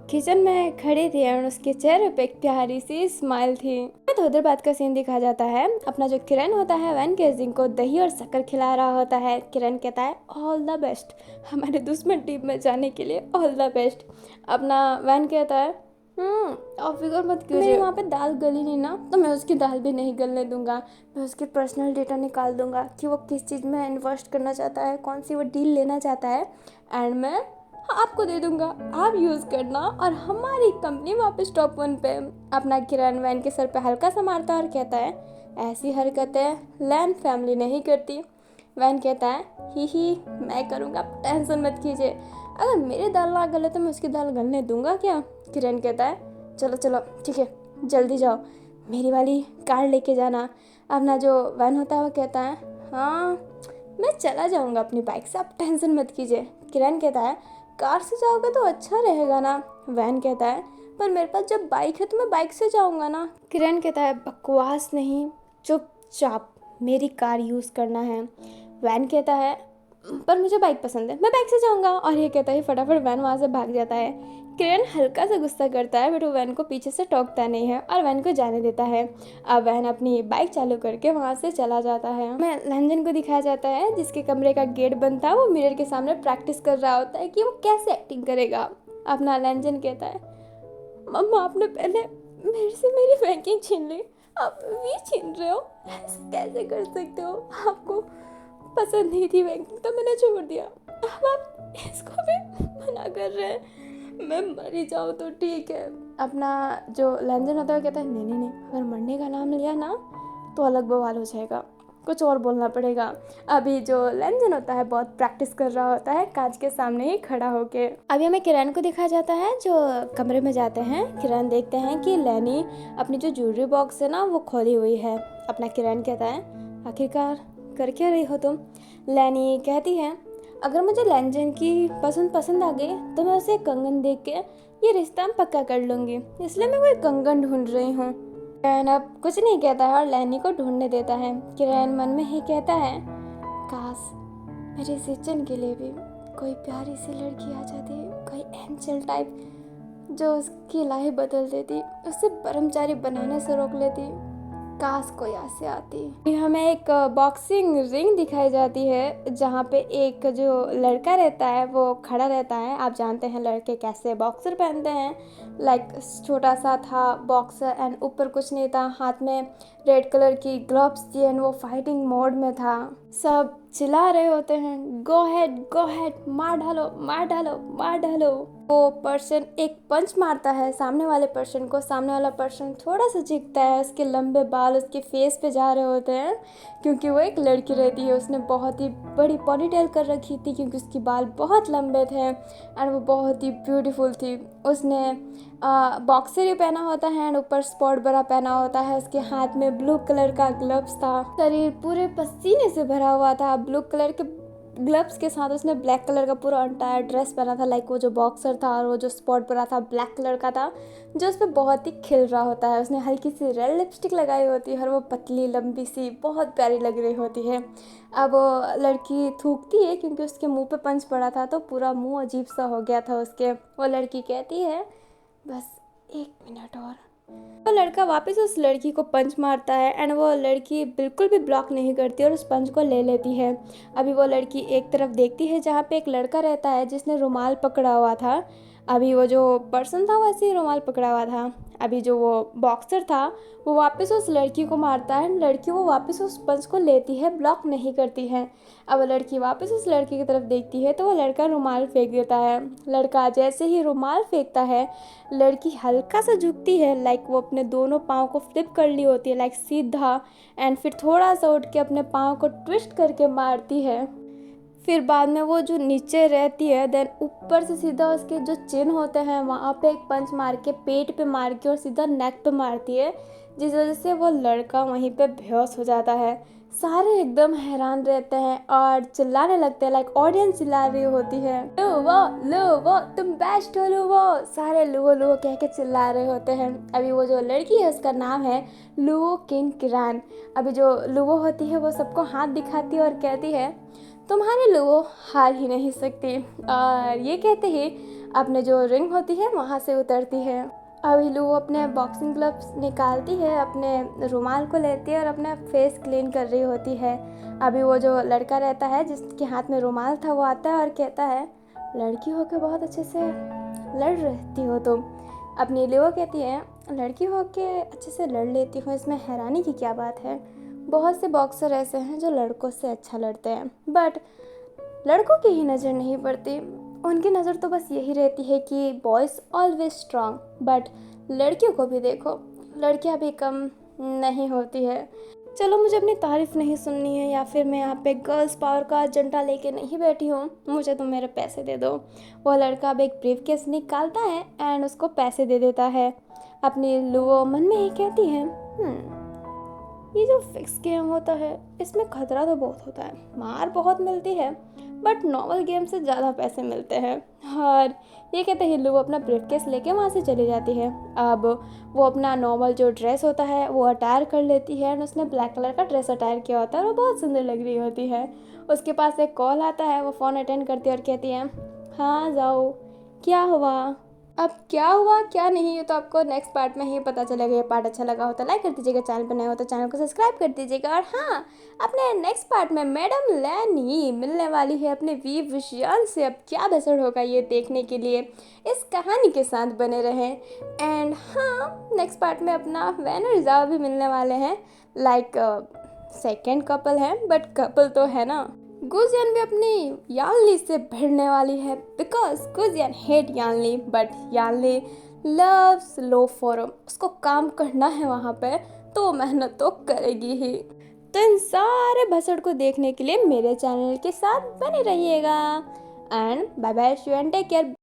किचन में खड़ी थी और उसके चेहरे पे एक प्यारी सी स्माइल थी। थोड़ी देर बाद का सीन दिखाया जाता है, अपना जो किरण होता है वैन केजिंग को दही और शक्कर खिला रहा होता है। किरण कहता है ऑल द बेस्ट, हमारे दुश्मन टीम में जाने के लिए ऑल द बेस्ट। अपना वैन कहता है आप फिक्र मत कीजिए, मेरी वहाँ पे दाल गली नहीं ना तो मैं उसकी दाल भी नहीं गलने दूंगा, मैं उसकी पर्सनल डेटा निकाल दूंगा कि वो किस चीज़ में इन्वेस्ट करना चाहता है, कौन सी वो डील लेना चाहता है एंड मैं आपको दे दूंगा, आप यूज़ करना और हमारी कंपनी वापस टॉप 1 पे। अपना किरण वैन के सर पे हल्का सा मारता है और कहता है ऐसी हरकतें लैन फैमिली नहीं करती। वैन कहता है ही मैं करूँगा, टेंशन मत कीजिए, अगर मेरी दाल ना गले तो मैं उसकी दाल गलने दूंगा क्या? किरण कहता है चलो चलो ठीक है जल्दी जाओ, मेरी वाली कार लेके जाना। अपना जो वैन होता है वो कहता है हाँ मैं चला जाऊंगा अपनी बाइक से, आप टेंशन मत कीजिए। किरण कहता है कार से जाओगे तो अच्छा रहेगा ना? वैन कहता है पर मेरे पास जब बाइक है तो मैं बाइक से जाऊंगा ना। किरण कहता है बकवास नहीं, चुपचाप मेरी कार यूज़ करना है। वैन कहता है पर मुझे बाइक पसंद है, मैं बाइक से जाऊंगा। और ये कहता है फटाफट वैन वहाँ से भाग जाता है। किरण हल्का सा गुस्सा करता है बट वो वैन को पीछे से टोकता नहीं है और वैन को जाने देता है। अब वैन अपनी बाइक चालू करके वहाँ से चला जाता है। मैं लंजन को दिखाया जाता है जिसके कमरे का गेट बंद था, वो मिरर के सामने प्रैक्टिस कर रहा होता है कि वो कैसे एक्टिंग करेगा। अपना लंजन कहता है, मम्मा आपने पहले मेरे से मेरी बैंकिंग छीन ली, आप भी छीन रहे हो, ऐसे कैसे कर सकते हो? आपको पसंद नहीं थी बैंकिंग तो मैंने छोड़ दिया, अब आप इसको भी मना कर रहे हैं। मैं मरी जाऊँ तो ठीक है। अपना जो लंजन होता है कहता है, नहीं नहीं नहीं, अगर मरने का नाम लिया ना तो अलग बवाल हो जाएगा, कुछ और बोलना पड़ेगा। अभी जो लंजन होता है बहुत प्रैक्टिस कर रहा होता है कांच के सामने ही खड़ा होके। अभी हमें किरण को दिखाया जाता है जो कमरे में जाते हैं। किरण देखते हैं कि लैनी अपनी जो ज्वेलरी बॉक्स है ना वो खोली हुई है। अपना किरण कहता है, आखिरकार कर क्या रही हो तुम? लैनी कहती है, अगर मुझे लंजन की पसंद आ गई तो मैं उसे कंगन देख के ये रिश्ता पक्का कर लूँगी, इसलिए मैं कोई कंगन ढूंढ रही हूँ। किरण अब कुछ नहीं कहता है और लैनी को ढूंढने देता है। किरण मन में ही कहता है, काश मेरे सिचन के लिए भी कोई प्यारी सी लड़की आ जाती, कोई एंजल टाइप जो उसकी लाइफ बदल देती, उसे ब्रह्मचारी बनाने से रोक लेती। काश कोई ऐसे आती। हमें एक बॉक्सिंग रिंग दिखाई जाती है जहाँ पे एक जो लड़का रहता है वो खड़ा रहता है। आप जानते हैं लड़के कैसे बॉक्सर पहनते हैं, लाइक छोटा सा था बॉक्सर एंड ऊपर कुछ नहीं था, हाथ में रेड कलर की ग्लव्स थी एंड वो फाइटिंग मोड में था। सब चिल्ला रहे होते हैं, गो हेड, मार डालो मार डालो मार डालो। वो पर्सन एक पंच मारता है सामने वाले पर्सन को, सामने वाला पर्सन थोड़ा सा झुकता है, उसके लंबे बाल उसके फेस पे जा रहे होते हैं क्योंकि वो एक लड़की रहती है। उसने बहुत ही बड़ी पॉनीटेल कर रखी थी क्योंकि उसके बाल बहुत लंबे थे एंड वो बहुत ही ब्यूटीफुल थी। उसने बॉक्सर ही पहना होता है एंड ऊपर स्पॉट बरा पहना होता है। उसके हाथ में ब्लू कलर का ग्लव्स था, शरीर पूरे पसीने से भरा हुआ था। ब्लू कलर के ग्लव्स के साथ उसने ब्लैक कलर का पूरा एंटायर ड्रेस पहना था, लाइक वो जो बॉक्सर था और वो जो स्पॉट बरा था ब्लैक कलर का था जो उस पर बहुत ही खिल रहा होता है। उसने हल्की सी रेड लिपस्टिक लगाई होती है और वो पतली लंबी सी बहुत प्यारी लग रही होती है। अब वो लड़की थूकती है क्योंकि उसके मुंह पे पंच पड़ा था तो पूरा मुंह अजीब सा हो गया था उसके। वो लड़की कहती है, बस 1 मिनट और। वो लड़का वापस उस लड़की को पंच मारता है एंड वो लड़की बिल्कुल भी ब्लॉक नहीं करती और उस पंच को ले लेती है। अभी वो लड़की एक तरफ देखती है जहाँ पे एक लड़का रहता है जिसने रुमाल पकड़ा हुआ था। अभी वो जो पर्सन था वैसे ही रुमाल पकड़ा हुआ था। अभी जो वो बॉक्सर था वो वापस उस लड़की को मारता है, लड़की वो वापस उस पंच को लेती है, ब्लॉक नहीं करती है। अब वो लड़की वापस उस लड़की की तरफ देखती है तो वो लड़का रुमाल फेंक देता है। लड़का जैसे ही रुमाल फेंकता है लड़की हल्का सा झुकती है, लाइक वो अपने दोनों पाँव को फ्लिप कर ली होती है, लाइक सीधा, एंड फिर थोड़ा सा उठ के अपने पाँव को ट्विस्ट करके मारती है। फिर बाद में वो जो नीचे रहती है देन ऊपर से सीधा उसके जो चिन होते हैं वहाँ पे एक पंच मार के पेट पे मार के और सीधा नेक पे मारती है, जिस वजह से वो लड़का वहीं पे बेहोश हो जाता है। सारे एकदम हैरान रहते हैं और चिल्लाने लगते हैं, लाइक ऑडियंस चिल्ला रही होती है, लो वो तुम बेस्ट हो लो वो, सारे लुओ कह के चिल्ला रहे होते हैं। अभी वो जो लड़की है उसका नाम है लुओ किन किरान। अभी जो लुओ होती है वो सबको हाथ दिखाती है और कहती है, तुम्हारे लुओ हार ही नहीं सकती। और ये कहते ही अपने जो रिंग होती है वहाँ से उतरती है। अभी लुओ अपने बॉक्सिंग ग्लव्स निकालती है, अपने रुमाल को लेती है और अपना फेस क्लीन कर रही होती है। अभी वो जो लड़का रहता है जिसके हाथ में रुमाल था वो आता है और कहता है, लड़की होकर बहुत अच्छे से लड़ रहती हो तुम। अपनी लुओ कहती है, लड़की होकर अच्छे से लड़ लेती हूँ, इसमें हैरानी की क्या बात है? बहुत से बॉक्सर ऐसे हैं जो लड़कों से अच्छा लड़ते हैं बट लड़कों की ही नज़र नहीं पड़ती। उनकी नज़र तो बस यही रहती है कि बॉयज़ ऑलवेज स्ट्रांग, बट लड़कियों को भी देखो, लड़कियां भी कम नहीं होती है। चलो मुझे अपनी तारीफ़ नहीं सुननी है या फिर मैं यहाँ पे गर्ल्स पावर का एजेंडा लेके नहीं बैठी हूँ, मुझे तो मेरे पैसे दे दो। वो लड़का अब एक ब्रीफ केस निकालता है एंड उसको पैसे दे देता है। अपनी लुओ मन में ही कहती है, ये जो फिक्स गेम होता है इसमें खतरा तो बहुत होता है, मार बहुत मिलती है, बट नॉर्मल गेम से ज़्यादा पैसे मिलते हैं। और ये कहते हैं लोग अपना ब्रीफकेस लेके वहाँ से चली जाती है। अब वो अपना नॉर्मल जो ड्रेस होता है वो अटायर कर लेती है, एंड उसने ब्लैक कलर का ड्रेस अटायर किया होता है और वो बहुत सुंदर लग रही होती है। उसके पास एक कॉल आता है, वो फ़ोन अटेंड करती है और कहती है हाँ जाओ, क्या हुआ। अब क्या हुआ क्या नहीं, ये तो आपको नेक्स्ट पार्ट में ही पता चलेगा। ये पार्ट अच्छा लगा हो तो लाइक कर दीजिएगा, चैनल पर नए हो तो चैनल को सब्सक्राइब कर दीजिएगा। और हाँ, अपने नेक्स्ट पार्ट में मैडम लैनी मिलने वाली है अपने वीर विशाल से। अब क्या बसड़ होगा ये देखने के लिए इस कहानी के साथ बने रहें। एंड हाँ, नेक्स्ट पार्ट में अपना वैन और रिजाव भी मिलने वाले हैं। लाइक सेकेंड कपल है, बट कपल तो है ना। गुजियन भी अपनी यानली से भिड़ने वाली है, because Gujian hate Yanli, but Yanli loves लो फॉरम। उसको काम करना है वहाँ पे, तो मेहनत तो करेगी ही। तो इन सारे भसड़ को देखने के लिए मेरे चैनल के साथ बने रहिएगा। एंड बाय बाय, शी एंड टेक केयर।